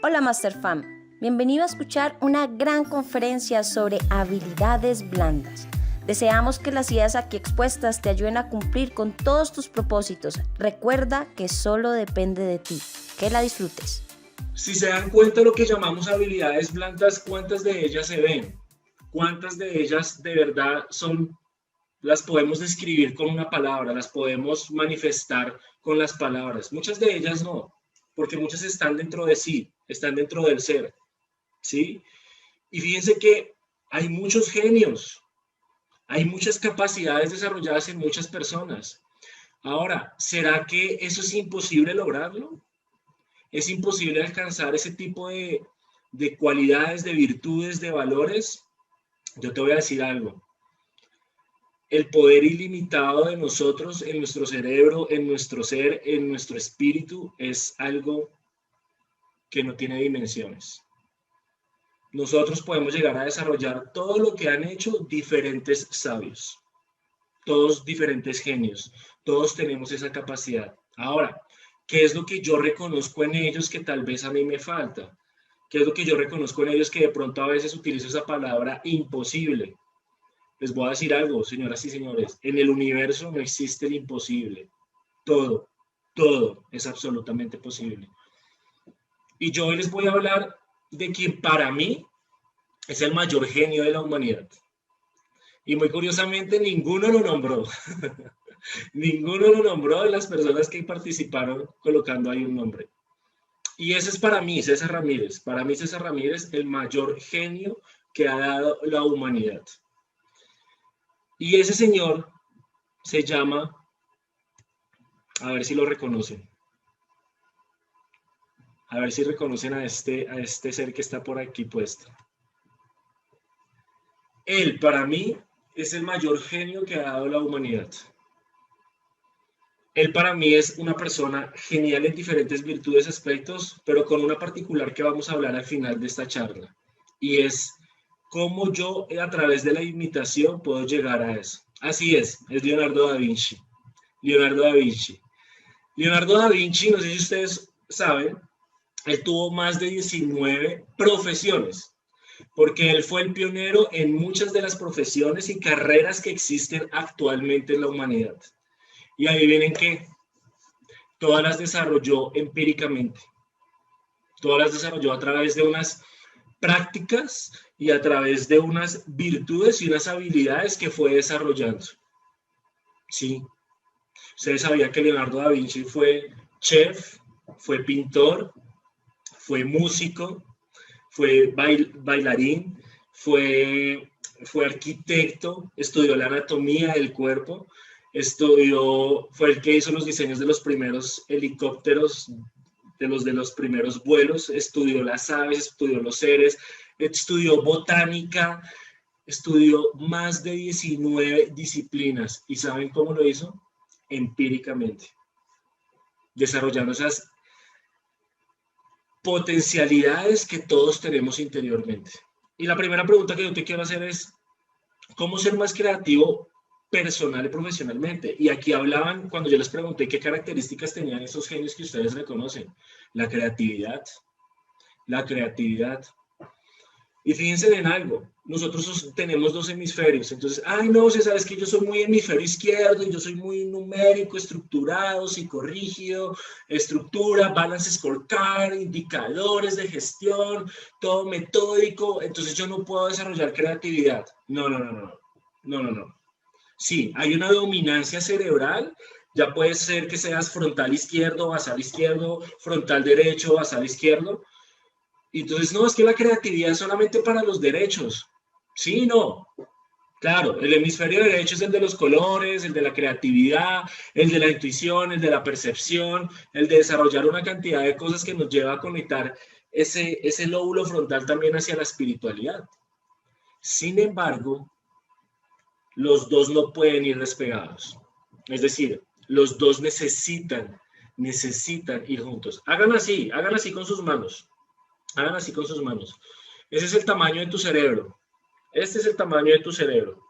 Hola MasterFam, bienvenido a escuchar una gran conferencia sobre habilidades blandas. Deseamos que las ideas aquí expuestas te ayuden a cumplir con todos tus propósitos. Recuerda que solo depende de ti. Que la disfrutes. Si se dan cuenta de lo que llamamos habilidades blandas, ¿cuántas de ellas se ven? ¿Cuántas de ellas de verdad las podemos describir con una palabra, las podemos manifestar con las palabras? Muchas de ellas no, porque muchas están dentro de sí, están dentro del ser, ¿sí? Y fíjense que hay muchos genios, hay muchas capacidades desarrolladas en muchas personas. Ahora, ¿será que eso es imposible lograrlo? ¿Es imposible alcanzar ese tipo de cualidades, de virtudes, de valores? Yo te voy a decir algo. El poder ilimitado de nosotros en nuestro cerebro, en nuestro ser, en nuestro espíritu, es algo que no tiene dimensiones. Nosotros podemos llegar a desarrollar todo lo que han hecho diferentes sabios, todos diferentes genios, todos tenemos esa capacidad. Ahora, ¿qué es lo que yo reconozco en ellos que tal vez a mí me falta? ¿Qué es lo que yo reconozco en ellos que de pronto a veces utilizo esa palabra imposible? Les voy a decir algo, señoras y señores, en el universo no existe el imposible. Todo es absolutamente posible. Y yo hoy les voy a hablar de quien para mí es el mayor genio de la humanidad. Y muy curiosamente ninguno lo nombró. Ninguno lo nombró de las personas que participaron colocando ahí un nombre. Y ese es para mí, César Ramírez. Para mí, César Ramírez, el mayor genio que ha dado la humanidad. Y ese señor se llama, a ver si lo reconocen. A ver si reconocen a este ser que está por aquí puesto. Él, para mí, es el mayor genio que ha dado la humanidad. Él para mí es una persona genial en diferentes virtudes, aspectos, pero con una particular que vamos a hablar al final de esta charla. Y es cómo yo, a través de la imitación, puedo llegar a eso. Así es Leonardo da Vinci. Leonardo da Vinci. Leonardo da Vinci, no sé si ustedes saben, él tuvo más de 19 profesiones, porque él fue el pionero en muchas de las profesiones y carreras que existen actualmente en la humanidad. Y adivinen qué, todas las desarrolló empíricamente, todas las desarrolló a través de unas prácticas y a través de unas virtudes y unas habilidades que fue desarrollando. Sí, ustedes sabían que Leonardo da Vinci fue chef, fue pintor, fue músico, fue bailarín, fue arquitecto, estudió la anatomía del cuerpo, fue el que hizo los diseños de los primeros helicópteros, de los primeros vuelos, estudió las aves, estudió los seres, estudió botánica, estudió más de 19 disciplinas. ¿Y saben cómo lo hizo? Empíricamente, desarrollando esas potencialidades que todos tenemos interiormente. Y la primera pregunta que yo te quiero hacer es, ¿cómo ser más creativo personal y profesionalmente? Y aquí hablaban, cuando yo les pregunté qué características tenían esos genios que ustedes reconocen, la creatividad. Y fíjense en algo, nosotros tenemos dos hemisferios, entonces, ay no, César, es que yo soy muy hemisferio izquierdo y yo soy muy numérico, estructurado, psicorrígido, estructura, balance scorecard, indicadores de gestión, todo metódico, entonces yo no puedo desarrollar creatividad. No. Sí, hay una dominancia cerebral, ya puede ser que seas frontal izquierdo, basal izquierdo, frontal derecho, basal izquierdo. Y entonces, no, es que la creatividad es solamente para los derechos. Sí, no. Claro, el hemisferio derecho es el de los colores, el de la creatividad, el de la intuición, el de la percepción, el de desarrollar una cantidad de cosas que nos lleva a conectar ese lóbulo frontal también hacia la espiritualidad. Sin embargo, los dos no pueden ir despegados. Es decir, los dos necesitan ir juntos. Hagan así con sus manos. Hagan así con sus manos. Ese es el tamaño de tu cerebro. Este es el tamaño de tu cerebro.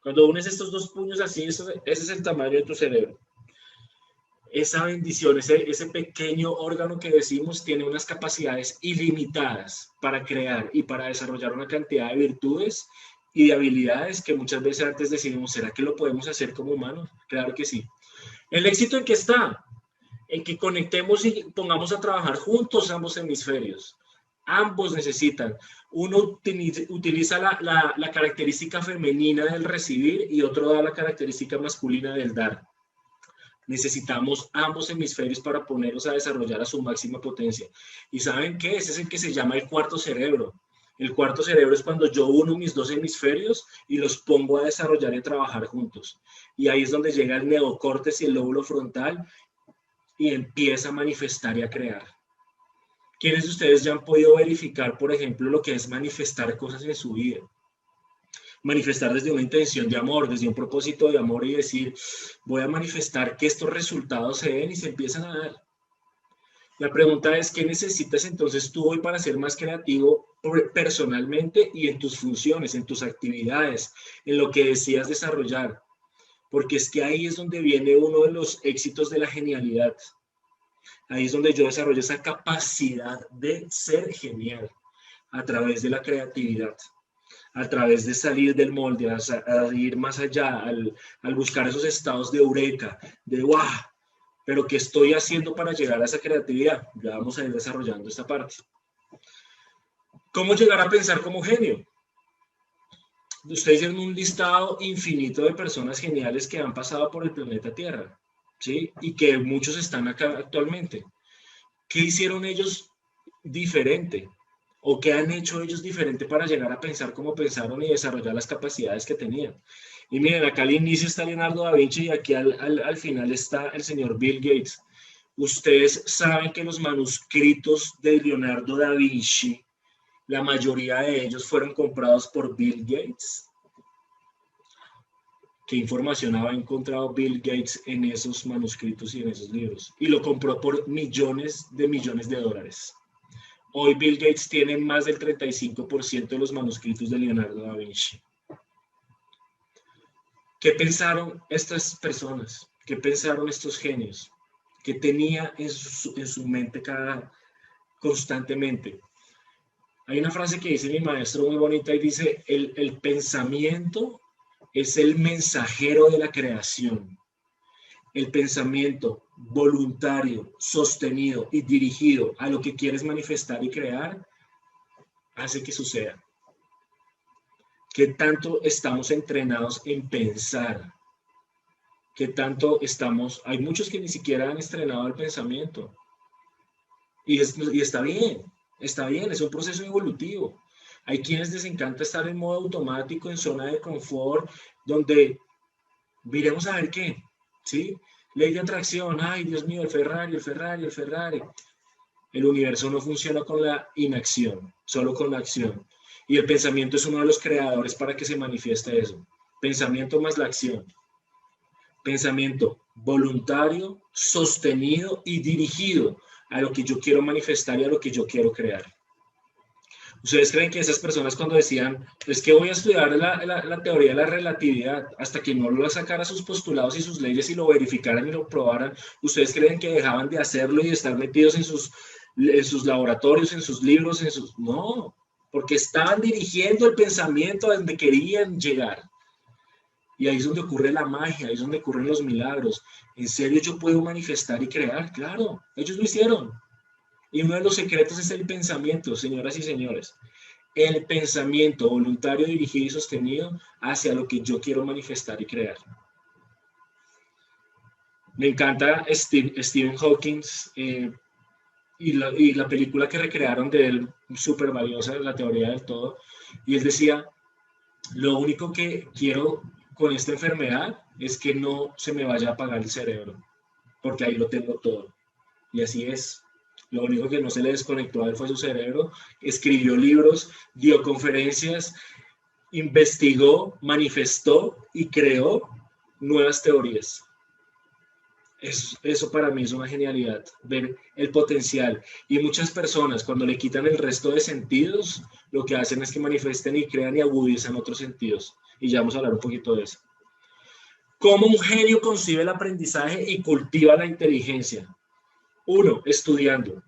Cuando unes estos dos puños así, ese es el tamaño de tu cerebro. esa bendición, ese pequeño órgano que decimos, tiene unas capacidades ilimitadas para crear y para desarrollar una cantidad de virtudes y de habilidades que muchas veces antes decimos, ¿será que lo podemos hacer como humanos? Claro que sí. ¿El éxito en qué está? En que conectemos y pongamos a trabajar juntos ambos hemisferios. Ambos necesitan. Uno utiliza la característica femenina del recibir y otro da la característica masculina del dar. Necesitamos ambos hemisferios para ponerlos a desarrollar a su máxima potencia. ¿Y saben qué? Ese es el que se llama el cuarto cerebro. El cuarto cerebro es cuando yo uno mis dos hemisferios y los pongo a desarrollar y a trabajar juntos. Y ahí es donde llega el neocórtex y el lóbulo frontal y empieza a manifestar y a crear. ¿Quiénes de ustedes ya han podido verificar, por ejemplo, lo que es manifestar cosas en su vida? Manifestar desde una intención de amor, desde un propósito de amor y decir, voy a manifestar que estos resultados se den y se empiezan a dar. La pregunta es, ¿qué necesitas entonces tú hoy para ser más creativo personalmente y en tus funciones, en tus actividades, en lo que deseas desarrollar? Porque es que ahí es donde viene uno de los éxitos de la genialidad. Ahí es donde yo desarrollo esa capacidad de ser genial a través de la creatividad, a través de salir del molde, a ir más allá, al buscar esos estados de eureka, de ¡guau! Pero ¿qué estoy haciendo para llegar a esa creatividad? Ya vamos a ir desarrollando esta parte. ¿Cómo llegar a pensar como genio? Ustedes hicieron un listado infinito de personas geniales que han pasado por el planeta Tierra, ¿sí? Y que muchos están acá actualmente. ¿Qué hicieron ellos diferente? ¿O qué han hecho ellos diferente para llegar a pensar como pensaron y desarrollar las capacidades que tenían? Y miren, acá al inicio está Leonardo da Vinci y aquí al final está el señor Bill Gates. Ustedes saben que los manuscritos de Leonardo da Vinci, la mayoría de ellos fueron comprados por Bill Gates. ¿Qué información había encontrado Bill Gates en esos manuscritos y en esos libros? Y lo compró por millones de dólares. Hoy Bill Gates tiene más del 35% de los manuscritos de Leonardo da Vinci. ¿Qué pensaron estas personas? ¿Qué pensaron estos genios? ¿Qué tenía en su mente constantemente? Hay una frase que dice mi maestro muy bonita y dice, el pensamiento es el mensajero de la creación. El pensamiento voluntario, sostenido y dirigido a lo que quieres manifestar y crear, hace que suceda. ¿Qué tanto estamos entrenados en pensar? ¿Qué tanto estamos? Hay muchos que ni siquiera han entrenado el pensamiento. Y está bien, es un proceso evolutivo. Hay quienes les encanta estar en modo automático, en zona de confort, donde miremos a ver qué, ¿sí? Ley de atracción, ay, Dios mío, el Ferrari. El universo no funciona con la inacción, solo con la acción. Y el pensamiento es uno de los creadores para que se manifieste eso. Pensamiento más la acción. Pensamiento voluntario, sostenido y dirigido a lo que yo quiero manifestar y a lo que yo quiero crear. ¿Ustedes creen que esas personas cuando decían, es que voy a estudiar la teoría de la relatividad, hasta que no lo sacara sus postulados y sus leyes y lo verificaran y lo probaran, ¿ustedes creen que dejaban de hacerlo y de estar metidos en sus laboratorios, en sus libros, No, porque estaban dirigiendo el pensamiento a donde querían llegar. Y ahí es donde ocurre la magia, ahí es donde ocurren los milagros. ¿En serio yo puedo manifestar y crear? Claro, ellos lo hicieron. Y uno de los secretos es el pensamiento, señoras y señores. El pensamiento voluntario, dirigido y sostenido hacia lo que yo quiero manifestar y crear. Me encanta Stephen Hawking y la película que recrearon de él, súper valiosa, la teoría del todo. Y él decía, lo único que quiero con esta enfermedad es que no se me vaya a apagar el cerebro, porque ahí lo tengo todo. Y así es. Lo único que no se le desconectó a él fue su cerebro. Escribió libros, dio conferencias, investigó, manifestó y creó nuevas teorías. Eso para mí es una genialidad, ver el potencial. Y muchas personas, cuando le quitan el resto de sentidos, lo que hacen es que manifiesten y crean y agudizan otros sentidos. Y ya vamos a hablar un poquito de eso. ¿Cómo un genio concibe el aprendizaje y cultiva la inteligencia? 1, estudiando.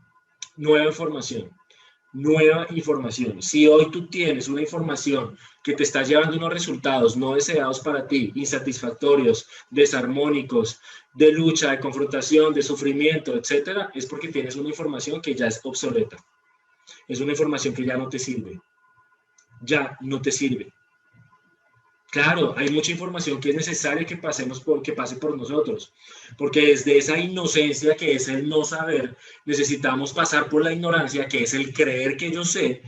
Nueva información. Nueva información. Si hoy tú tienes una información que te está llevando unos resultados no deseados para ti, insatisfactorios, desarmónicos, de lucha, de confrontación, de sufrimiento, etcétera, es porque tienes una información que ya es obsoleta. Es una información que ya no te sirve. Ya no te sirve. Claro, hay mucha información que es necesaria que pase por nosotros, porque desde esa inocencia que es el no saber, necesitamos pasar por la ignorancia que es el creer que yo sé,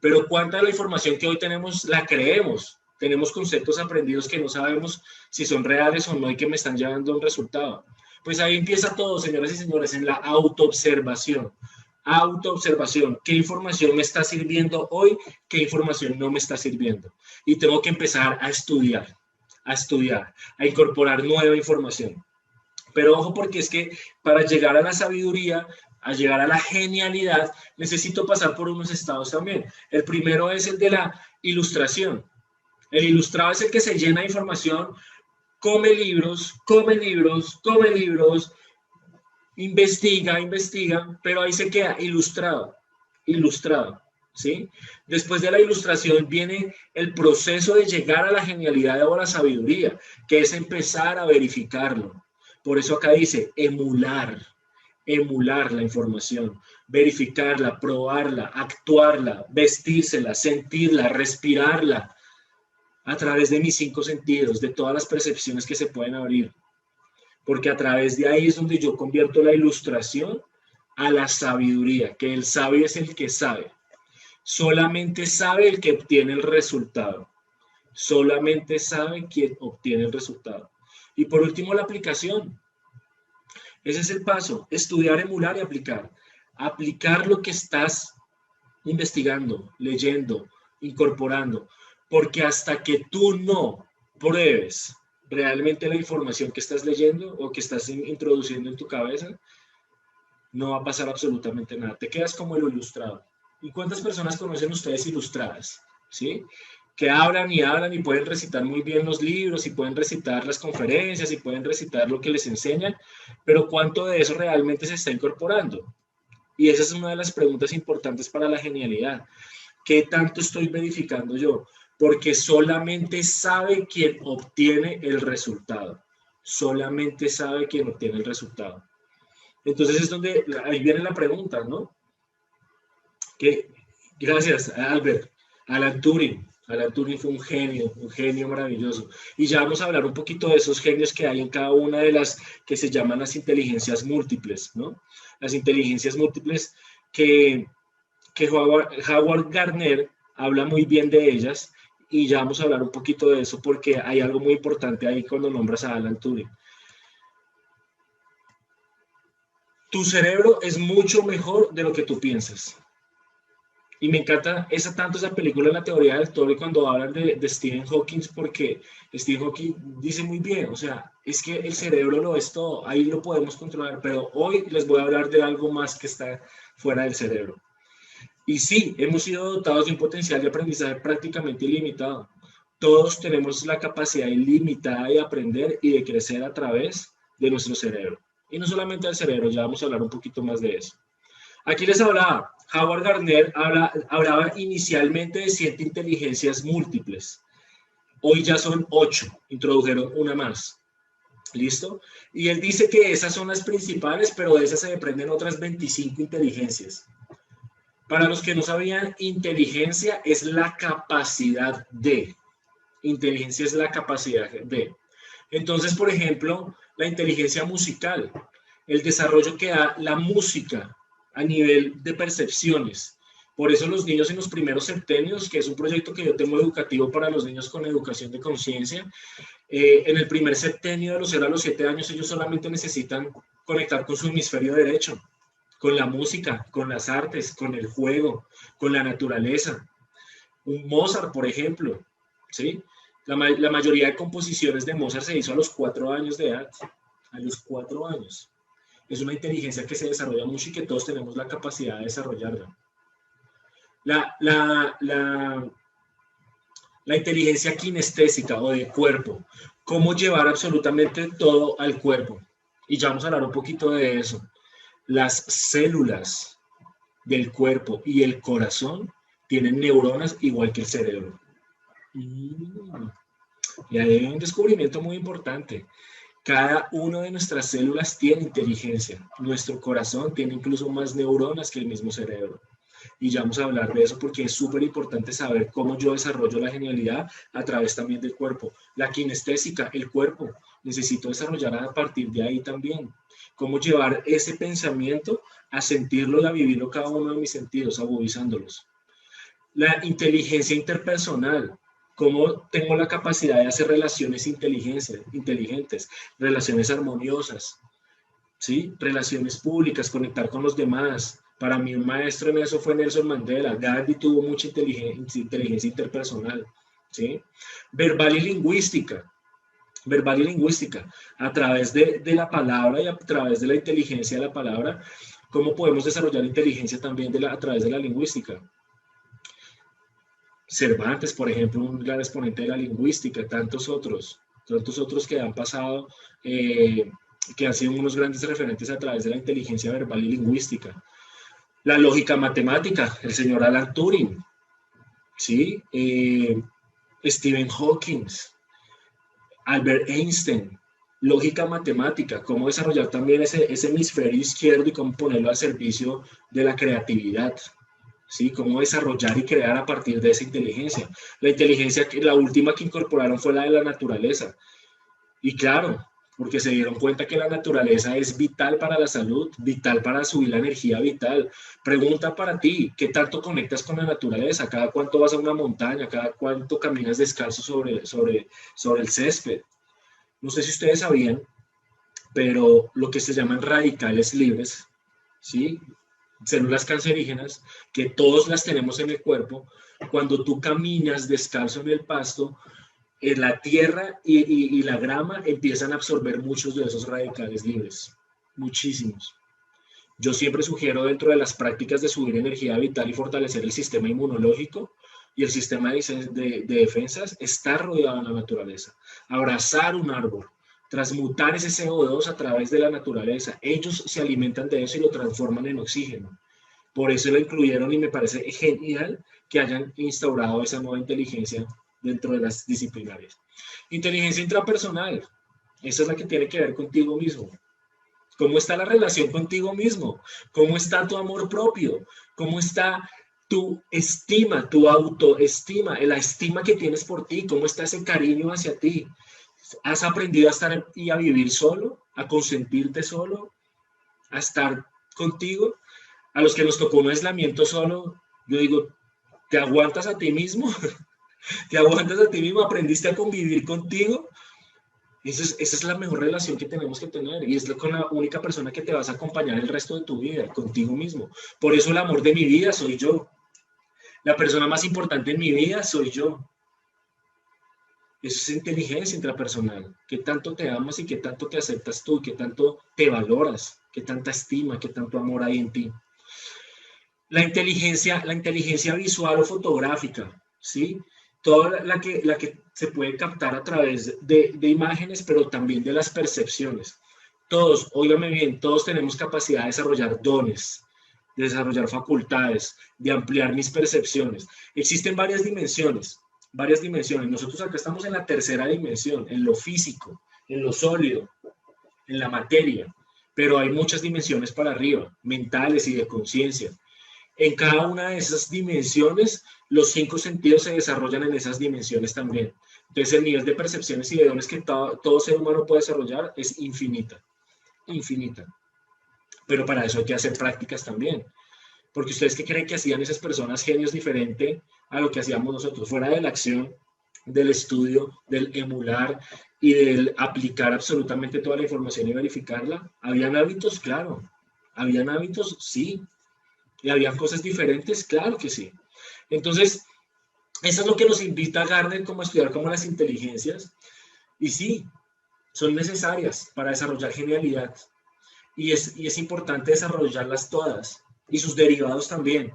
pero cuánta de la información que hoy tenemos la creemos. Tenemos conceptos aprendidos que no sabemos si son reales o no y que me están llevando a un resultado. Pues ahí empieza todo, señoras y señores, en la autoobservación. Autoobservación, ¿qué información me está sirviendo hoy? ¿Qué información no me está sirviendo? Y tengo que empezar a estudiar, a incorporar nueva información. Pero ojo, porque es que para llegar a la sabiduría, a llegar a la genialidad, necesito pasar por unos estados también. El primero es el de la ilustración. El ilustrado es el que se llena de información, come libros, investiga, pero ahí se queda ilustrado, ¿sí? Después de la ilustración viene el proceso de llegar a la genialidad o a la sabiduría, que es empezar a verificarlo. Por eso acá dice emular la información, verificarla, probarla, actuarla, vestírsela, sentirla, respirarla, a través de mis 5 sentidos, de todas las percepciones que se pueden abrir. Porque a través de ahí es donde yo convierto la ilustración a la sabiduría, que el sabio es el que sabe. Solamente sabe el que obtiene el resultado. Solamente sabe quien obtiene el resultado. Y por último, la aplicación. Ese es el paso, estudiar, emular y aplicar. Aplicar lo que estás investigando, leyendo, incorporando. Porque hasta que tú no pruebes realmente la información que estás leyendo o que estás introduciendo en tu cabeza, no va a pasar absolutamente nada. Te quedas como el ilustrado. ¿Y cuántas personas conocen ustedes ilustradas? ¿Sí? Que hablan y pueden recitar muy bien los libros y pueden recitar las conferencias y pueden recitar lo que les enseñan, pero ¿cuánto de eso realmente se está incorporando? Y esa es una de las preguntas importantes para la genialidad. ¿Qué tanto estoy verificando yo? Porque solamente sabe quien obtiene el resultado. Solamente sabe quien obtiene el resultado. Entonces es donde, ahí viene la pregunta, ¿no? Gracias, Albert. Alan Turing fue un genio maravilloso. Y ya vamos a hablar un poquito de esos genios que hay en cada una de las que se llaman las inteligencias múltiples, ¿no? Las inteligencias múltiples que Howard Gardner habla muy bien de ellas. Y ya vamos a hablar un poquito de eso porque hay algo muy importante ahí cuando nombras a Alan Turing. Tu cerebro es mucho mejor de lo que tú piensas. Y me encanta tanto esa película, La teoría del todo, y cuando hablan de Stephen Hawking, porque Stephen Hawking dice muy bien, o sea, es que el cerebro lo es todo, ahí lo podemos controlar, pero hoy les voy a hablar de algo más que está fuera del cerebro. Y sí, hemos sido dotados de un potencial de aprendizaje prácticamente ilimitado. Todos tenemos la capacidad ilimitada de aprender y de crecer a través de nuestro cerebro. Y no solamente del cerebro, ya vamos a hablar un poquito más de eso. Aquí les hablaba, Howard Gardner hablaba inicialmente de 7 inteligencias múltiples. Hoy ya son 8, introdujeron una más. ¿Listo? Y él dice que esas son las principales, pero de esas se desprenden otras 25 inteligencias. Para los que no sabían, inteligencia es la capacidad de. Inteligencia es la capacidad de. Entonces, por ejemplo, la inteligencia musical, el desarrollo que da la música a nivel de percepciones. Por eso los niños en los primeros septenios, que es un proyecto que yo tengo educativo para los niños con educación de conciencia, en el primer septenio de los 0 a los 7 años, ellos solamente necesitan conectar con su hemisferio derecho, con la música, con las artes, con el juego, con la naturaleza. Un Mozart, por ejemplo, ¿sí? La mayoría de composiciones de Mozart se hizo a los 4 años de edad, a los 4 años. Es una inteligencia que se desarrolla mucho y que todos tenemos la capacidad de desarrollarla. La inteligencia kinestésica o de cuerpo. cómo llevar absolutamente todo al cuerpo. Y ya vamos a hablar un poquito de eso. Las células del cuerpo y el corazón tienen neuronas igual que el cerebro. Y hay un descubrimiento muy importante. Cada una de nuestras células tiene inteligencia. Nuestro corazón tiene incluso más neuronas que el mismo cerebro. Y ya vamos a hablar de eso porque es súper importante saber cómo yo desarrollo la genialidad a través también del cuerpo. La kinestésica, el cuerpo, necesito desarrollar a partir de ahí también. Cómo llevar ese pensamiento a sentirlo y a vivirlo cada uno de mis sentidos, agudizándolos. La inteligencia interpersonal. Cómo tengo la capacidad de hacer relaciones inteligentes, relaciones armoniosas, ¿sí? Relaciones públicas, conectar con los demás. Para mí un maestro en eso fue Nelson Mandela. Gandhi tuvo mucha inteligencia interpersonal, ¿sí? Verbal y lingüística. Verbal y lingüística. A través de la palabra y a través de la inteligencia de la palabra, ¿cómo podemos desarrollar inteligencia también a través de la lingüística? Cervantes, por ejemplo, un gran exponente de la lingüística, tantos otros que han pasado, que han sido unos grandes referentes a través de la inteligencia verbal y lingüística. La lógica matemática, el señor Alan Turing, ¿sí? Stephen Hawking, Albert Einstein, lógica matemática, cómo desarrollar también ese hemisferio izquierdo y cómo ponerlo al servicio de la creatividad. ¿Sí? Cómo desarrollar y crear a partir de esa inteligencia. La inteligencia, la última que incorporaron fue la de la naturaleza. Y claro, porque se dieron cuenta que la naturaleza es vital para la salud, vital para subir la energía vital. Pregunta para ti, ¿qué tanto conectas con la naturaleza? ¿Cada cuánto vas a una montaña? ¿Cada cuánto caminas descalzo sobre el césped? No sé si ustedes sabían, pero lo que se llaman radicales libres, ¿sí? Células cancerígenas, que todos las tenemos en el cuerpo, cuando tú caminas descalzo en el pasto, la tierra y la grama empiezan a absorber muchos de esos radicales libres, muchísimos. Yo siempre sugiero dentro de las prácticas de subir energía vital y fortalecer el sistema inmunológico y el sistema de defensas, estar rodeado de la naturaleza, abrazar un árbol, transmutar ese CO2 a través de la naturaleza. Ellos se alimentan de eso y lo transforman en oxígeno. Por eso lo incluyeron y me parece genial que hayan instaurado esa nueva inteligencia dentro de las disciplinarias. Inteligencia intrapersonal, esa es la que tiene que ver contigo mismo. ¿Cómo está la relación contigo mismo? ¿Cómo está tu amor propio? ¿Cómo está tu estima, tu autoestima, la estima que tienes por ti? ¿Cómo está ese cariño hacia ti? ¿Has aprendido a estar y a vivir solo? ¿A consentirte solo? ¿A estar contigo? A los que nos tocó un aislamiento solo, yo digo, ¿te aguantas a ti mismo? ¿Te aguantas a ti mismo? ¿Aprendiste a convivir contigo? Esa es la mejor relación que tenemos que tener y es con la única persona que te vas a acompañar el resto de tu vida, contigo mismo. Por eso el amor de mi vida soy yo. La persona más importante en mi vida soy yo. Eso es inteligencia intrapersonal. ¿Qué tanto te amas y qué tanto te aceptas tú? ¿Qué tanto te valoras? ¿Qué tanta estima? ¿Qué tanto amor hay en ti? La inteligencia visual o fotográfica, ¿sí? Toda la que se puede captar a través de imágenes, pero también de las percepciones. Todos, óigame bien, todos tenemos capacidad de desarrollar dones, de desarrollar facultades, de ampliar mis percepciones. Existen varias dimensiones. Nosotros acá estamos en la tercera dimensión, en lo físico, en lo sólido, en la materia, pero hay muchas dimensiones para arriba, mentales y de conciencia. En cada una de esas dimensiones, los 5 sentidos se desarrollan en esas dimensiones también. Entonces, el nivel de percepciones y de dones que todo ser humano puede desarrollar es infinita. Pero para eso hay que hacer prácticas también. Porque ustedes, ¿qué creen que hacían esas personas genios diferente a lo que hacíamos nosotros? Fuera de la acción, del estudio, del emular y del aplicar absolutamente toda la información y verificarla. ¿Habían hábitos? Claro. ¿Habían hábitos? Sí. ¿Y habían cosas diferentes? Claro que sí. Entonces, eso es lo que nos invita a Gardner como a estudiar como las inteligencias. Y sí, son necesarias para desarrollar genialidad. Y es importante desarrollarlas todas. Y sus derivados también.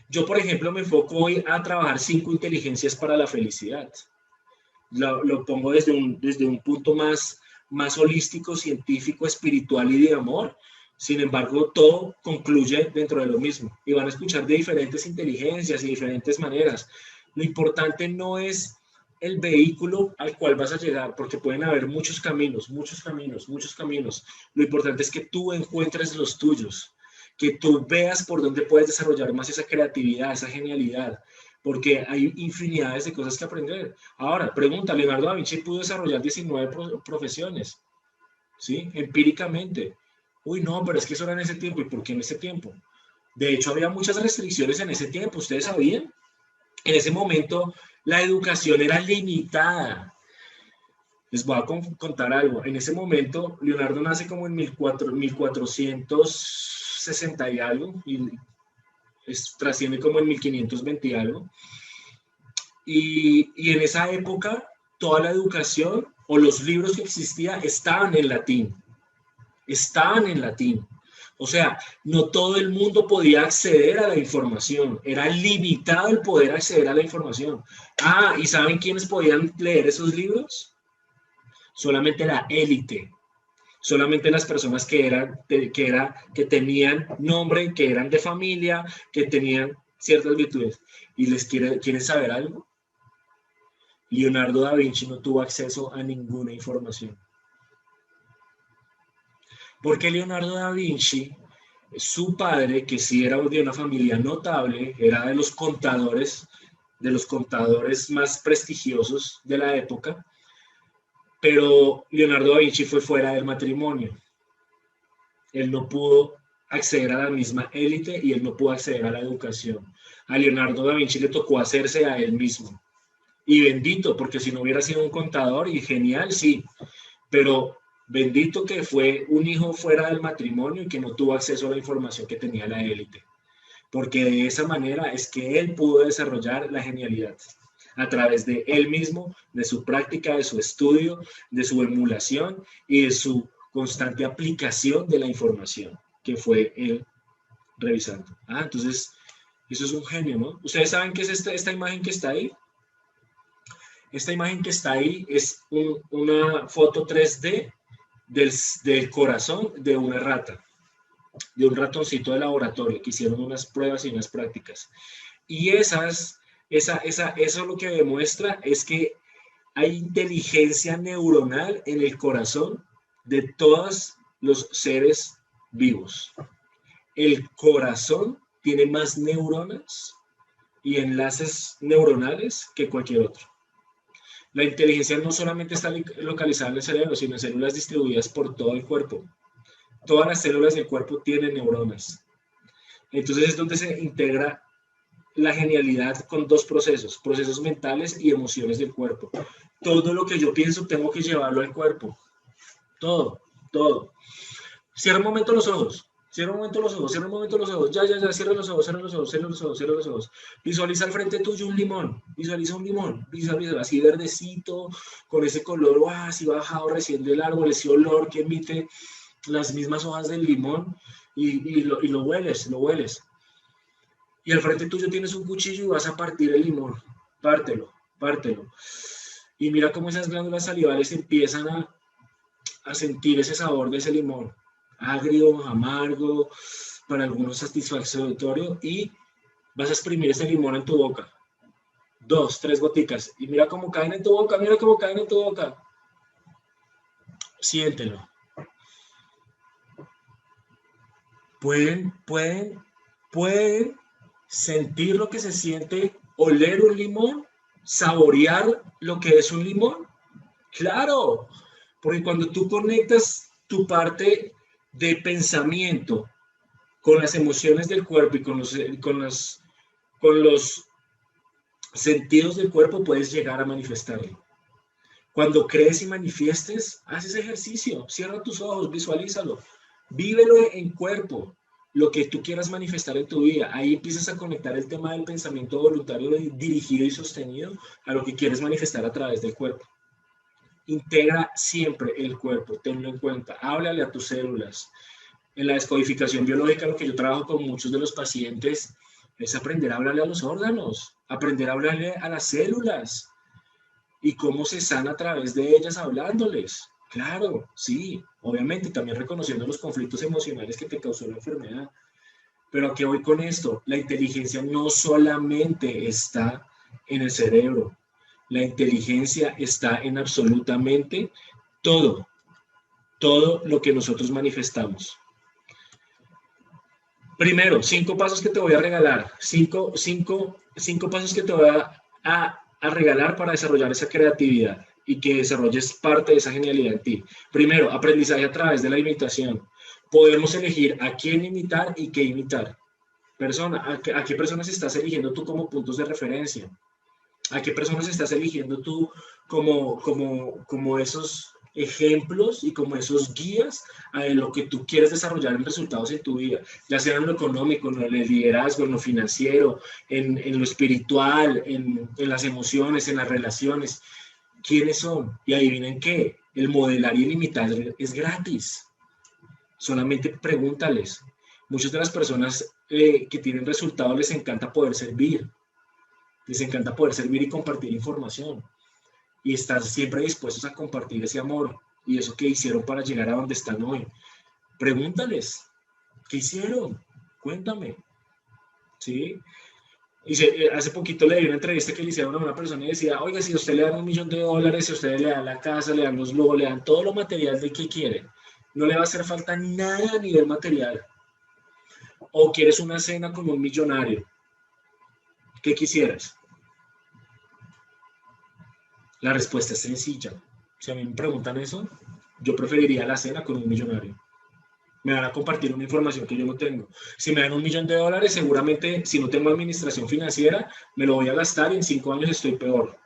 Yo, por ejemplo, me enfoco hoy a trabajar 5 inteligencias para la felicidad. lo pongo desde un punto más holístico, científico, espiritual y de amor. Sin embargo, todo concluye dentro de lo mismo y van a escuchar de diferentes inteligencias y diferentes maneras. Lo importante no es el vehículo al cual vas a llegar, porque pueden haber muchos caminos. Lo importante es que tú encuentres los tuyos, que tú veas por dónde puedes desarrollar más esa creatividad, esa genialidad, porque hay infinidades de cosas que aprender. Ahora, pregunta, Leonardo da Vinci pudo desarrollar 19 profesiones, ¿sí? Empíricamente. Uy, no, pero es que eso era en ese tiempo. ¿Y por qué en ese tiempo? De hecho, había muchas restricciones en ese tiempo. ¿Ustedes sabían? En ese momento, la educación era limitada. Les voy a contar algo. En ese momento, Leonardo nace como en 1460 y algo, y trasciende como en 1520 y algo. Y en esa época, toda la educación o los libros que existían estaban en latín. O sea, no todo el mundo podía acceder a la información. Era limitado el poder acceder a la información. Ah, ¿y saben quiénes podían leer esos libros? Solamente la élite. Solamente las personas que tenían nombre, que eran de familia, que tenían ciertas virtudes. ¿Y quieren saber algo? Leonardo da Vinci no tuvo acceso a ninguna información. Porque Leonardo da Vinci, su padre, que sí era de una familia notable, era de los contadores más prestigiosos de la época, pero Leonardo da Vinci fue fuera del matrimonio. Él no pudo acceder a la misma élite y él no pudo acceder a la educación. A Leonardo da Vinci le tocó hacerse a él mismo. Y bendito, porque si no hubiera sido un contador, y genial, sí, pero bendito que fue un hijo fuera del matrimonio y que no tuvo acceso a la información que tenía la élite. Porque de esa manera es que él pudo desarrollar la genialidad a través de él mismo, de su práctica, de su estudio, de su emulación y de su constante aplicación de la información que fue él revisando. Entonces, eso es un genio, ¿no? ¿Ustedes saben qué es esta imagen que está ahí? Esta imagen que está ahí es una foto 3D del corazón de una rata, de un ratoncito de laboratorio que hicieron unas pruebas y unas prácticas. Y eso lo que demuestra es que hay inteligencia neuronal en el corazón de todos los seres vivos. El corazón tiene más neuronas y enlaces neuronales que cualquier otro. La inteligencia no solamente está localizada en el cerebro, sino en células distribuidas por todo el cuerpo. Todas las células del cuerpo tienen neuronas. Entonces es donde se integra la genialidad con dos procesos mentales y emociones del cuerpo. Todo lo que yo pienso tengo que llevarlo al cuerpo. Todo. Cierra un momento los ojos. Ya, cierra los ojos. Visualiza al frente tuyo un limón. Visualiza así verdecito, con ese color así bajado recién del árbol, ese olor que emite las mismas hojas del limón y lo hueles. Y al frente tuyo tienes un cuchillo y vas a partir el limón. Pártelo. Y mira cómo esas glándulas salivales empiezan a sentir ese sabor de ese limón. Agrio, amargo, para algunos satisfactorio, y vas a exprimir ese limón en tu boca. 2, 3 goticas. Y mira cómo caen en tu boca, Siéntelo. Pueden sentir lo que se siente, oler un limón, saborear lo que es un limón. Claro, porque cuando tú conectas tu parte de pensamiento con las emociones del cuerpo y con los sentidos del cuerpo, puedes llegar a manifestarlo. Cuando crees y manifiestes, haz ese ejercicio, cierra tus ojos, visualízalo, vívelo en cuerpo, lo que tú quieras manifestar en tu vida. Ahí empiezas a conectar el tema del pensamiento voluntario dirigido y sostenido a lo que quieres manifestar a través del cuerpo. Integra siempre el cuerpo, tenlo en cuenta, háblale a tus células. En la descodificación biológica, lo que yo trabajo con muchos de los pacientes es aprender a hablarle a los órganos, aprender a hablarle a las células. y cómo se sana a través de ellas hablándoles. Claro, sí, obviamente, también reconociendo los conflictos emocionales que te causó la enfermedad. Pero ¿a qué voy con esto? La inteligencia no solamente está en el cerebro, la inteligencia está en absolutamente todo, todo lo que nosotros manifestamos. Primero, 5 pasos que te voy a regalar, 5 pasos que te voy a regalar para desarrollar esa creatividad y que desarrolles parte de esa genialidad en ti. Primero, aprendizaje a través de la imitación. Podemos elegir a quién imitar y qué imitar. ¿A qué personas estás eligiendo tú como puntos de referencia? ¿A qué personas estás eligiendo tú como esos ejemplos y como esos guías a lo que tú quieres desarrollar en resultados en tu vida? Ya sea en lo económico, en el liderazgo, en lo financiero, en lo espiritual, en las emociones, en las relaciones. ¿Quiénes son? Y adivinen qué, el modelar y el imitar es gratis. Solamente pregúntales. Muchas de las personas que tienen resultados les encanta poder servir. Les encanta poder servir y compartir información. Y estar siempre dispuestos a compartir ese amor y eso que hicieron para llegar a donde están hoy. Pregúntales, ¿qué hicieron? Cuéntame. ¿Sí? Y hace poquito le di una entrevista que le hicieron a una persona y decía, oiga, si a usted le dan $1 millón, si a usted le dan la casa, le dan los logos, le dan todo lo material de que quiere, no le va a hacer falta nada a nivel material. O quieres una cena con un millonario. ¿Qué quisieras? La respuesta es sencilla. Si a mí me preguntan eso, yo preferiría la cena con un millonario. Me van a compartir una información que yo no tengo. Si me dan $1 millón, seguramente, si no tengo administración financiera, me lo voy a gastar y en 5 años estoy peor.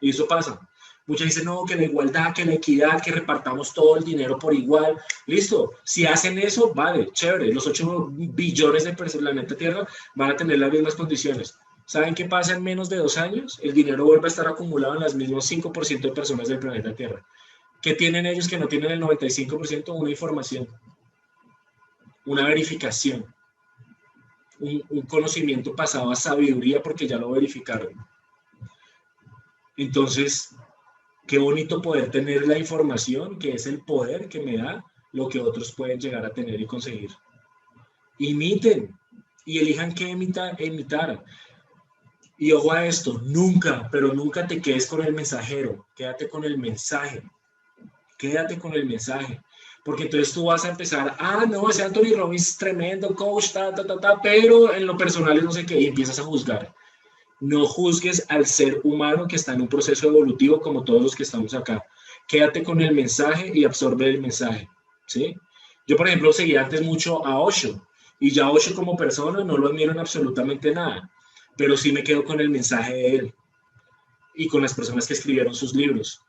Y eso pasa. Muchos dicen, no, que la igualdad, que la equidad, que repartamos todo el dinero por igual. Listo. Si hacen eso, vale, chévere. Los 8 billones de personas en el planeta Tierra van a tener las mismas condiciones. ¿Saben qué pasa en menos de 2 años? El dinero vuelve a estar acumulado en las mismas 5% de personas del planeta Tierra. ¿Qué tienen ellos que no tienen el 95%? Una información, una verificación, un conocimiento pasado a sabiduría porque ya lo verificaron. Entonces, qué bonito poder tener la información, que es el poder que me da lo que otros pueden llegar a tener y conseguir. Imiten y elijan qué imitar. Y ojo a esto, nunca, pero nunca te quedes con el mensajero, quédate con el mensaje. Quédate con el mensaje, porque entonces tú vas a empezar, no, ese Anthony Robbins tremendo coach, pero en lo personal es no sé qué, y empiezas a juzgar. No juzgues al ser humano que está en un proceso evolutivo como todos los que estamos acá. Quédate con el mensaje y absorbe el mensaje, ¿sí? Yo, por ejemplo, seguía antes mucho a Osho, y ya Osho como persona no lo admiro en absolutamente nada, pero sí me quedo con el mensaje de él y con las personas que escribieron sus libros.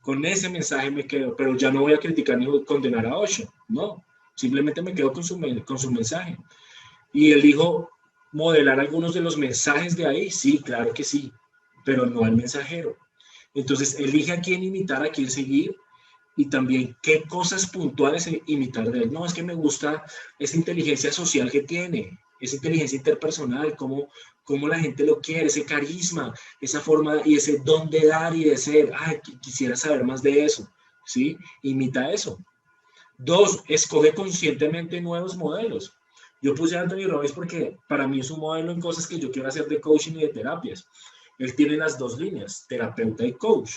Con ese mensaje me quedo, pero ya no voy a criticar ni condenar a Osho, no, simplemente me quedo con su mensaje. Y elijo modelar algunos de los mensajes de ahí, sí, claro que sí, pero no al mensajero. Entonces, elige a quién imitar, a quién seguir, y también qué cosas puntuales imitar de él. No, es que me gusta esa inteligencia social que tiene, esa inteligencia interpersonal, cómo la gente lo quiere, ese carisma, esa forma y ese don de dar y de ser. Quisiera saber más de eso, ¿sí? Imita eso. 2, escoge conscientemente nuevos modelos. Yo puse a Anthony Robbins porque para mí es un modelo en cosas que yo quiero hacer de coaching y de terapias. Él tiene las 2 líneas, terapeuta y coach.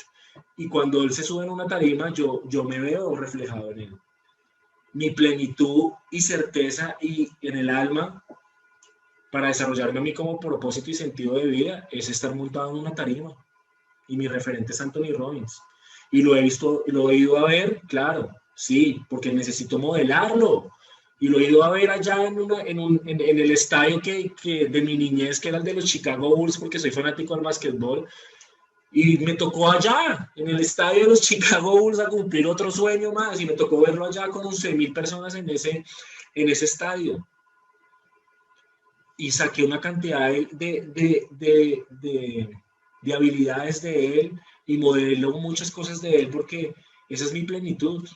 Y cuando él se sube en una tarima, yo me veo reflejado en él. Mi plenitud y certeza y en el alma para desarrollarme a mí como propósito y sentido de vida es estar montado en una tarima. Y mi referente es Anthony Robbins. Y lo he ido a ver, claro, sí, porque necesito modelarlo. Y lo he ido a ver allá en el estadio que de mi niñez, que era el de los Chicago Bulls, porque soy fanático del básquetbol. Y me tocó allá, en el estadio de los Chicago Bulls, a cumplir otro sueño más. Y me tocó verlo allá con 11,000 personas en ese estadio. Y saqué una cantidad de habilidades de él y modeló muchas cosas de él porque esa es mi plenitud.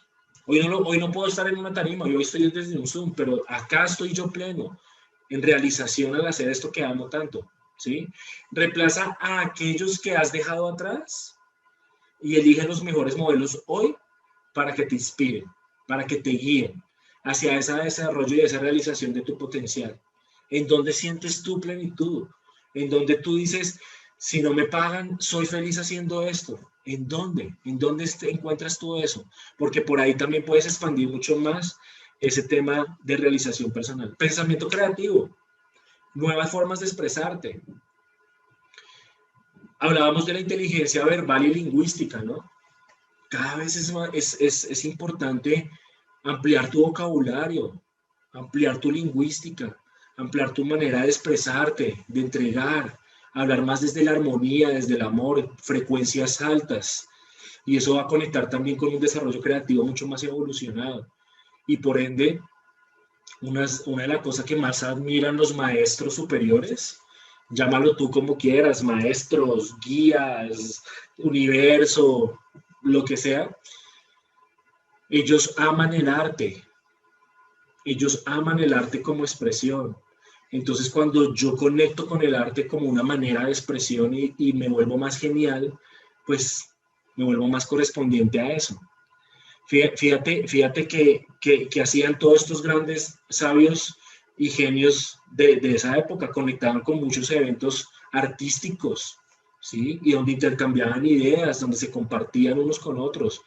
Hoy no puedo estar en una tarima, hoy estoy desde un Zoom, pero acá estoy yo pleno, en realización al hacer esto que amo tanto, ¿sí? Reemplaza a aquellos que has dejado atrás y elige los mejores modelos hoy para que te inspiren, para que te guíen hacia ese desarrollo y esa realización de tu potencial. En donde sientes tu plenitud, en donde tú dices, si no me pagan, soy feliz haciendo esto. ¿En dónde? ¿En dónde encuentras tú eso? Porque por ahí también puedes expandir mucho más ese tema de realización personal. Pensamiento creativo, nuevas formas de expresarte. Hablábamos de la inteligencia verbal y lingüística, ¿no? Cada vez es importante ampliar tu vocabulario, ampliar tu lingüística, ampliar tu manera de expresarte, de entregar, hablar más desde la armonía, desde el amor, frecuencias altas. Y eso va a conectar también con un desarrollo creativo mucho más evolucionado. Y por ende, una de las cosas que más admiran los maestros superiores, llámalo tú como quieras, maestros, guías, universo, lo que sea, ellos aman el arte. Ellos aman el arte como expresión. Entonces, cuando yo conecto con el arte como una manera de expresión y me vuelvo más genial, pues me vuelvo más correspondiente a eso. Fíjate que hacían todos estos grandes sabios y genios de esa época, conectaban con muchos eventos artísticos, ¿sí? Y donde intercambiaban ideas, donde se compartían unos con otros.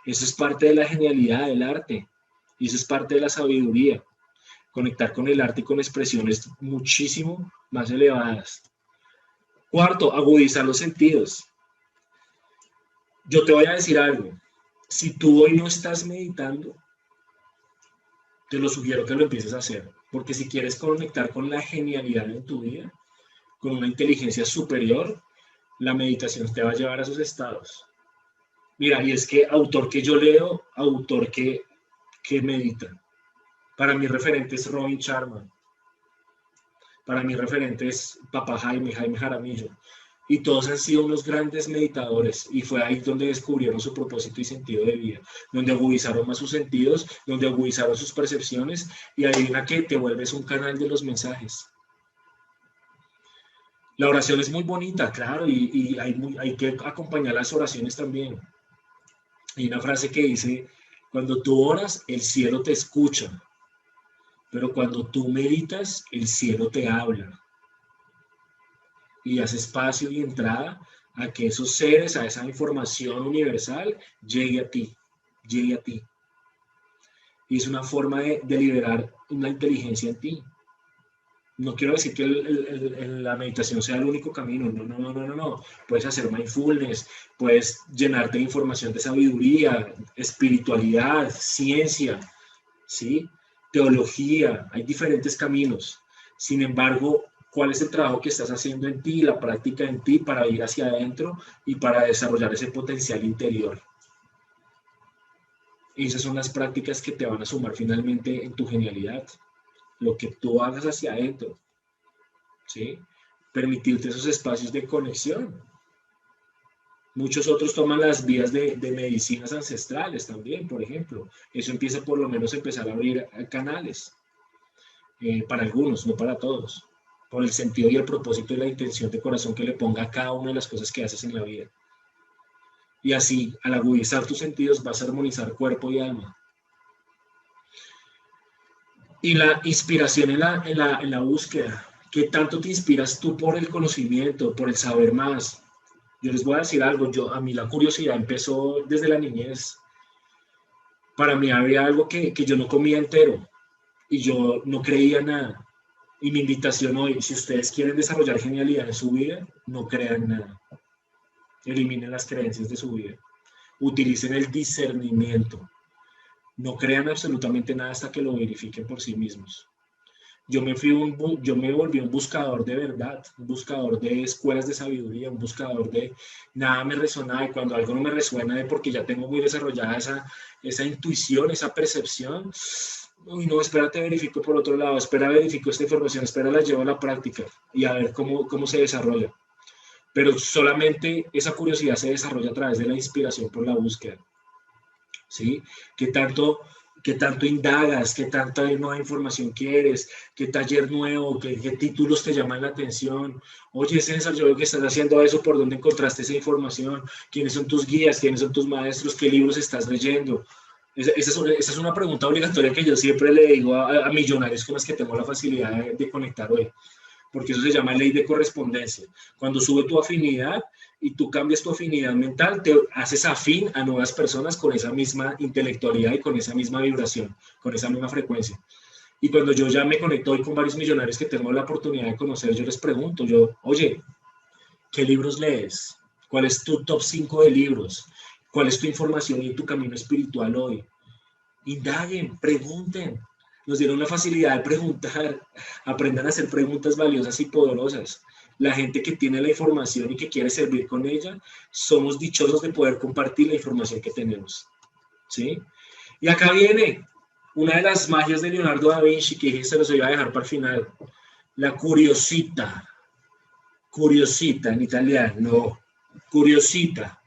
Eso es parte de la genialidad del arte y eso es parte de la sabiduría. Conectar con el arte y con expresiones muchísimo más elevadas. Cuarto, agudizar los sentidos. Yo te voy a decir algo. Si tú hoy no estás meditando, te lo sugiero que lo empieces a hacer. Porque si quieres conectar con la genialidad en tu vida, con una inteligencia superior, la meditación te va a llevar a esos estados. Mira, y es que autor que yo leo, autor que medita. Para mí referente es Robin Sharma. Para mí referente es Papá Jaime Jaramillo. Y todos han sido unos grandes meditadores. Y fue ahí donde descubrieron su propósito y sentido de vida. Donde agudizaron más sus sentidos, donde agudizaron sus percepciones. Y adivina que te vuelves un canal de los mensajes. La oración es muy bonita, claro. Y hay que acompañar las oraciones también. Hay una frase que dice, cuando tú oras, el cielo te escucha. Pero cuando tú meditas, el cielo te habla. Y das espacio y entrada a que esos seres, a esa información universal, llegue a ti. Llegue a ti. Y es una forma de liberar una inteligencia en ti. No quiero decir que la meditación sea el único camino. No. Puedes hacer mindfulness, puedes llenarte de información de sabiduría, espiritualidad, ciencia, ¿sí? Teología, hay diferentes caminos. Sin embargo, ¿cuál es el trabajo que estás haciendo en ti, la práctica en ti para ir hacia adentro y para desarrollar ese potencial interior? Y esas son las prácticas que te van a sumar finalmente en tu genialidad. Lo que tú hagas hacia adentro, ¿sí? Permitirte esos espacios de conexión. Muchos otros toman las vías de medicinas ancestrales también, por ejemplo. Eso empieza por lo menos a empezar a abrir canales. Para algunos, no para todos. Por el sentido y el propósito y la intención de corazón que le ponga a cada una de las cosas que haces en la vida. Y así, al agudizar tus sentidos, vas a armonizar cuerpo y alma. Y la inspiración en la búsqueda. ¿Qué tanto te inspiras tú por el conocimiento, por el saber más? Yo les voy a decir algo, a mí la curiosidad empezó desde la niñez. Para mí había algo que yo no comía entero y yo no creía nada. Y mi invitación hoy, si ustedes quieren desarrollar genialidad en su vida, no crean nada. Eliminen las creencias de su vida. Utilicen el discernimiento. No crean absolutamente nada hasta que lo verifiquen por sí mismos. Yo me volví un buscador de verdad, un buscador de escuelas de sabiduría, un buscador de nada me resonaba, y cuando algo no me resuena es porque ya tengo muy desarrollada esa intuición, esa percepción. Uy, no, espérate, verifico por otro lado, espera, verifico esta información, espera, la llevo a la práctica y a ver cómo se desarrolla. Pero solamente esa curiosidad se desarrolla a través de la inspiración por la búsqueda. ¿Sí? ¿Qué tanto qué tanto indagas, qué tanta nueva información quieres, qué taller nuevo, qué títulos te llaman la atención. Oye, César, yo veo que estás haciendo eso, ¿por dónde encontraste esa información? ¿Quiénes son tus guías? ¿Quiénes son tus maestros? ¿Qué libros estás leyendo? Esa es una pregunta obligatoria que yo siempre le digo a millonarios con los que tengo la facilidad de conectar hoy, porque eso se llama ley de correspondencia. Cuando sube tu afinidad y tú cambias tu afinidad mental, te haces afín a nuevas personas con esa misma intelectualidad y con esa misma vibración, con esa misma frecuencia. Y cuando yo ya me conecto hoy con varios millonarios que tengo la oportunidad de conocer, yo les pregunto, oye, ¿qué libros lees? ¿Cuál es tu top 5 de libros? ¿Cuál es tu información y tu camino espiritual hoy? Indaguen, pregunten. Nos dieron la facilidad de preguntar, aprendan a hacer preguntas valiosas y poderosas. La gente que tiene la información y que quiere servir con ella, somos dichosos de poder compartir la información que tenemos. ¿Sí? Y acá viene una de las magias de Leonardo da Vinci, que se los iba a dejar para el final. La curiosita. Curiosita en italiano, no. Curiosita.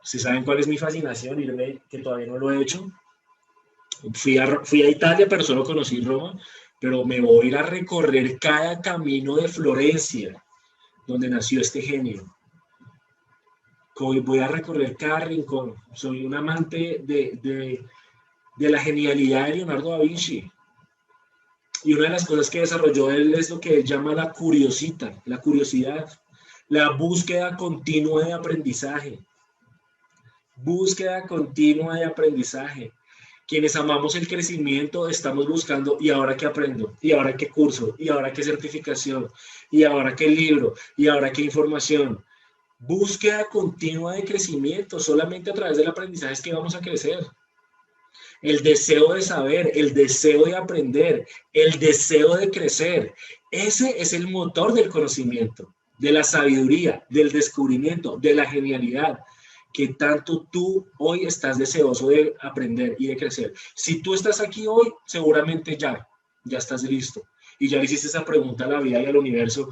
¿Ustedes saben cuál es mi fascinación? Irme, que todavía no lo he hecho. Fui a Italia, pero solo conocí Roma, pero me voy a ir a recorrer cada camino de Florencia, donde nació este genio. Voy a recorrer cada rincón. Soy un amante de la genialidad de Leonardo da Vinci. Y una de las cosas que desarrolló él es lo que él llama la curiosita, la curiosidad, la búsqueda continua de aprendizaje. Búsqueda continua de aprendizaje. Quienes amamos el crecimiento estamos buscando, ¿y ahora qué aprendo? ¿Y ahora qué curso? ¿Y ahora qué certificación? ¿Y ahora qué libro? ¿Y ahora qué información? Búsqueda continua de crecimiento. Solamente a través del aprendizaje es que vamos a crecer. El deseo de saber, el deseo de aprender, el deseo de crecer. Ese es el motor del conocimiento, de la sabiduría, del descubrimiento, de la genialidad. Que tanto tú hoy estás deseoso de aprender y de crecer. Si tú estás aquí hoy, seguramente ya estás listo. Y ya le hiciste esa pregunta a la vida y al universo.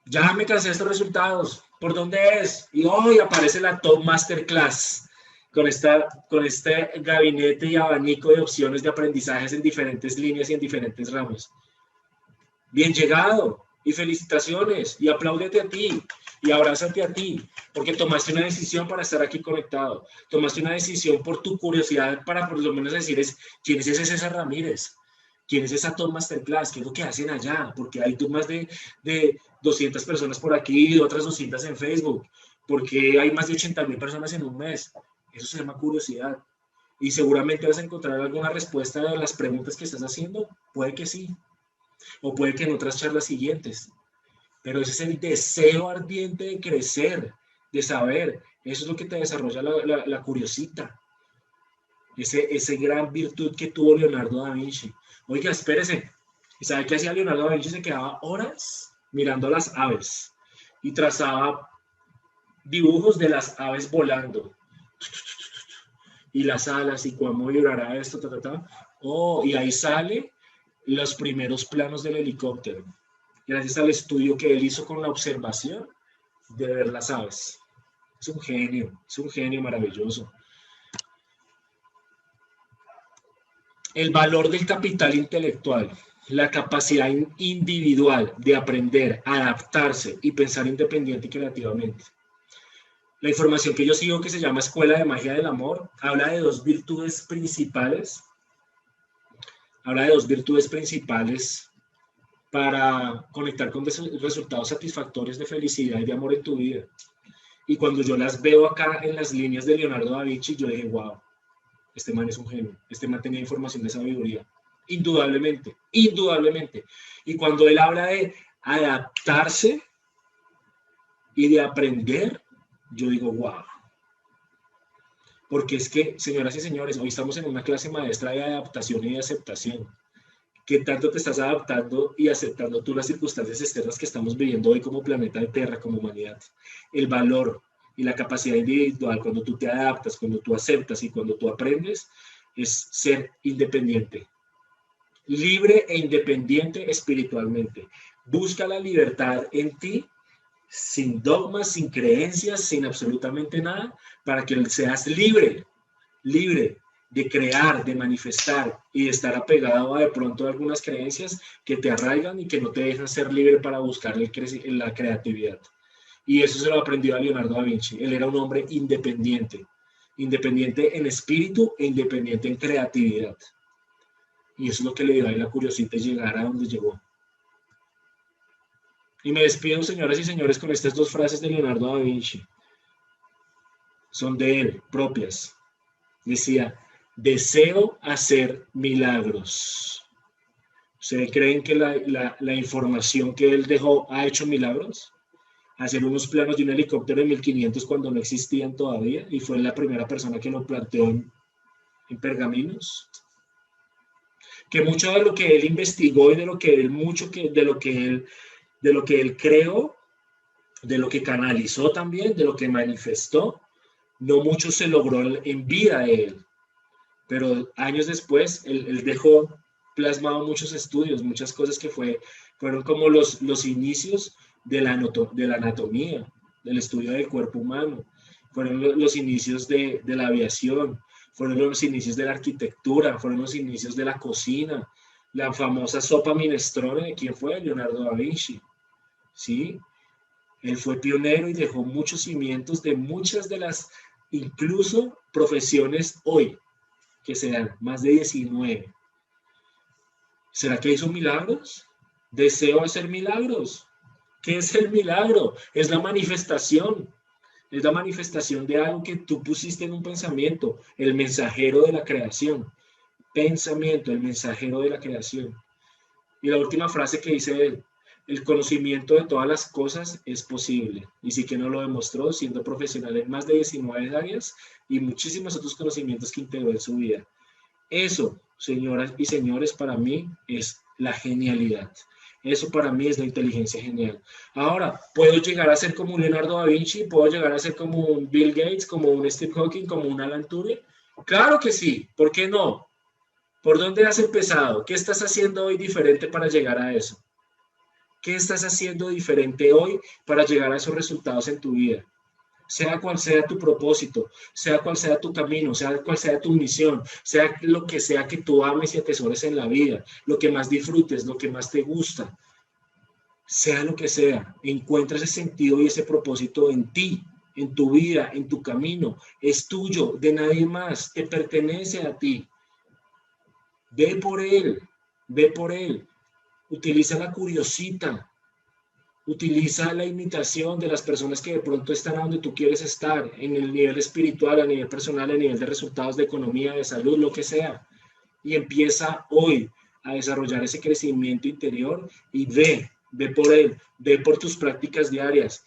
Ya me cansé de estos resultados. ¿Por dónde es? Y hoy aparece la Top Masterclass con este gabinete y abanico de opciones de aprendizajes en diferentes líneas y en diferentes ramos. Bien llegado. Y felicitaciones. Y apláudete a ti. Y abrázate a ti, porque tomaste una decisión para estar aquí conectado. Tomaste una decisión por tu curiosidad para por lo menos decir quién es ese César Ramírez, quién es esa Top Masterclass, qué es lo que hacen allá, porque hay más de 200 personas por aquí y otras 200 en Facebook, porque hay más de 80,000 personas en un mes. Eso se llama curiosidad. Y seguramente vas a encontrar alguna respuesta a las preguntas que estás haciendo. Puede que sí, o puede que en otras charlas siguientes. Pero ese es el deseo ardiente de crecer, de saber. Eso es lo que te desarrolla la curiosita. Ese gran virtud que tuvo Leonardo da Vinci. Oiga, espérese. ¿Y sabe qué hacía Leonardo da Vinci? Se quedaba horas mirando a las aves y trazaba dibujos de las aves volando. Y las alas, y cómo vibrará esto, y ahí sale los primeros planos del helicóptero. Gracias al estudio que él hizo con la observación de ver las aves. Es un genio maravilloso. El valor del capital intelectual, la capacidad individual de aprender, adaptarse y pensar independiente y creativamente. La información que yo sigo, que se llama Escuela de Magia del Amor, habla de dos virtudes principales. Para conectar con resultados satisfactorios de felicidad y de amor en tu vida. Y cuando yo las veo acá en las líneas de Leonardo da Vinci, yo dije, wow, este man es un genio, este man tenía información de sabiduría, indudablemente. Y cuando él habla de adaptarse y de aprender, yo digo, wow. Porque es que, señoras y señores, hoy estamos en una clase maestra de adaptación y de aceptación. ¿Qué tanto te estás adaptando y aceptando tú las circunstancias externas que estamos viviendo hoy como planeta de Tierra, como humanidad? El valor y la capacidad individual, cuando tú te adaptas, cuando tú aceptas y cuando tú aprendes, es ser independiente. Libre e independiente espiritualmente. Busca la libertad en ti, sin dogmas, sin creencias, sin absolutamente nada, para que seas libre. libre de crear, de manifestar y de estar apegado a de pronto a algunas creencias que te arraigan y que no te dejan ser libre para buscar la creatividad. Y eso se lo aprendió a Leonardo da Vinci. Él era un hombre independiente, independiente en espíritu e independiente en creatividad. Y eso es lo que le dio a él la curiosidad de llegar a donde llegó. Y me despido, señoras y señores, con estas dos frases de Leonardo da Vinci. Son de él, propias. Decía: deseo hacer milagros. ¿Ustedes creen que la información que él dejó ha hecho milagros? Hacer unos planos de un helicóptero en 1500 cuando no existían todavía, y fue la primera persona que lo planteó en pergaminos. Que mucho de lo que él investigó y de lo que él creó, de lo que canalizó también, de lo que manifestó, no mucho se logró en vida de él. Pero años después, él dejó plasmado muchos estudios, muchas cosas que fueron como los inicios de la anatomía, del estudio del cuerpo humano. Fueron los inicios de la aviación, fueron los inicios de la arquitectura, fueron los inicios de la cocina. La famosa sopa minestrone, ¿de quién fue? Leonardo da Vinci. ¿Sí? Él fue pionero y dejó muchos cimientos de muchas de las, incluso, profesiones hoy que se dan, más de 19. ¿Será que hizo milagros? Deseo hacer milagros. ¿Qué es el milagro? Es la manifestación. Es la manifestación de algo que tú pusiste en un pensamiento, el mensajero de la creación. Pensamiento, el mensajero de la creación. Y la última frase que dice él: el conocimiento de todas las cosas es posible. Y sí que no lo demostró siendo profesional en más de 19 áreas y muchísimos otros conocimientos que integró en su vida. Eso, señoras y señores, para mí es la genialidad. Eso para mí es la inteligencia genial. Ahora, ¿puedo llegar a ser como un Leonardo da Vinci? ¿Puedo llegar a ser como un Bill Gates, como un Steve Hawking, como un Alan Turing? Claro que sí. ¿Por qué no? ¿Por dónde has empezado? ¿Qué estás haciendo hoy diferente para llegar a eso? ¿Qué estás haciendo diferente hoy para llegar a esos resultados en tu vida? Sea cual sea tu propósito, sea cual sea tu camino, sea cual sea tu misión, sea lo que sea que tú ames y atesores en la vida, lo que más disfrutes, lo que más te gusta, sea lo que sea, encuentra ese sentido y ese propósito en ti, en tu vida, en tu camino. Es tuyo, de nadie más, te pertenece a ti. Ve por él, ve por él. Utiliza la curiosita. Utiliza la imitación de las personas que de pronto están a donde tú quieres estar, en el nivel espiritual, a nivel personal, a nivel de resultados de economía, de salud, lo que sea. Y empieza hoy a desarrollar ese crecimiento interior y ve por él, ve por tus prácticas diarias,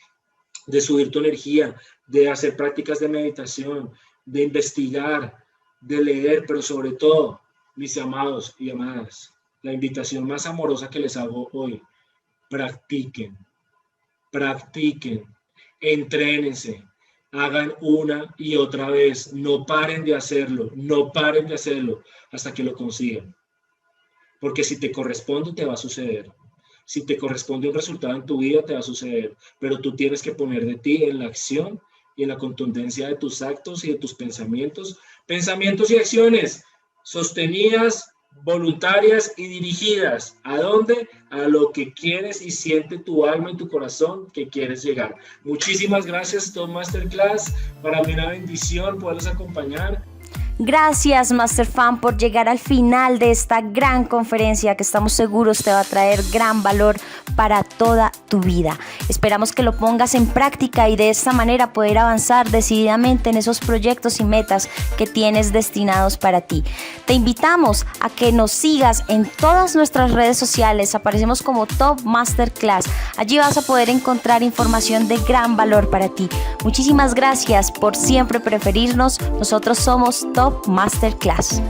de subir tu energía, de hacer prácticas de meditación, de investigar, de leer, pero sobre todo, mis amados y amadas, la invitación más amorosa que les hago hoy: practiquen, entrénense, hagan una y otra vez, no paren de hacerlo hasta que lo consigan. Porque si te corresponde, te va a suceder. Si te corresponde un resultado en tu vida, te va a suceder. Pero tú tienes que poner de ti en la acción y en la contundencia de tus actos y de tus pensamientos y acciones sostenidas, voluntarias y dirigidas. ¿A dónde? A lo que quieres y siente tu alma y tu corazón que quieres llegar. Muchísimas gracias, Top Masterclass. Para mí una bendición poderlos acompañar. Gracias, Master Fan, por llegar al final de esta gran conferencia que estamos seguros te va a traer gran valor para toda tu vida. Esperamos que lo pongas en práctica y de esta manera poder avanzar decididamente en esos proyectos y metas que tienes destinados para ti. Te invitamos a que nos sigas en todas nuestras redes sociales. Aparecemos como Top Masterclass. Allí vas a poder encontrar información de gran valor para ti. Muchísimas gracias por siempre preferirnos. Nosotros somos Top Masterclass.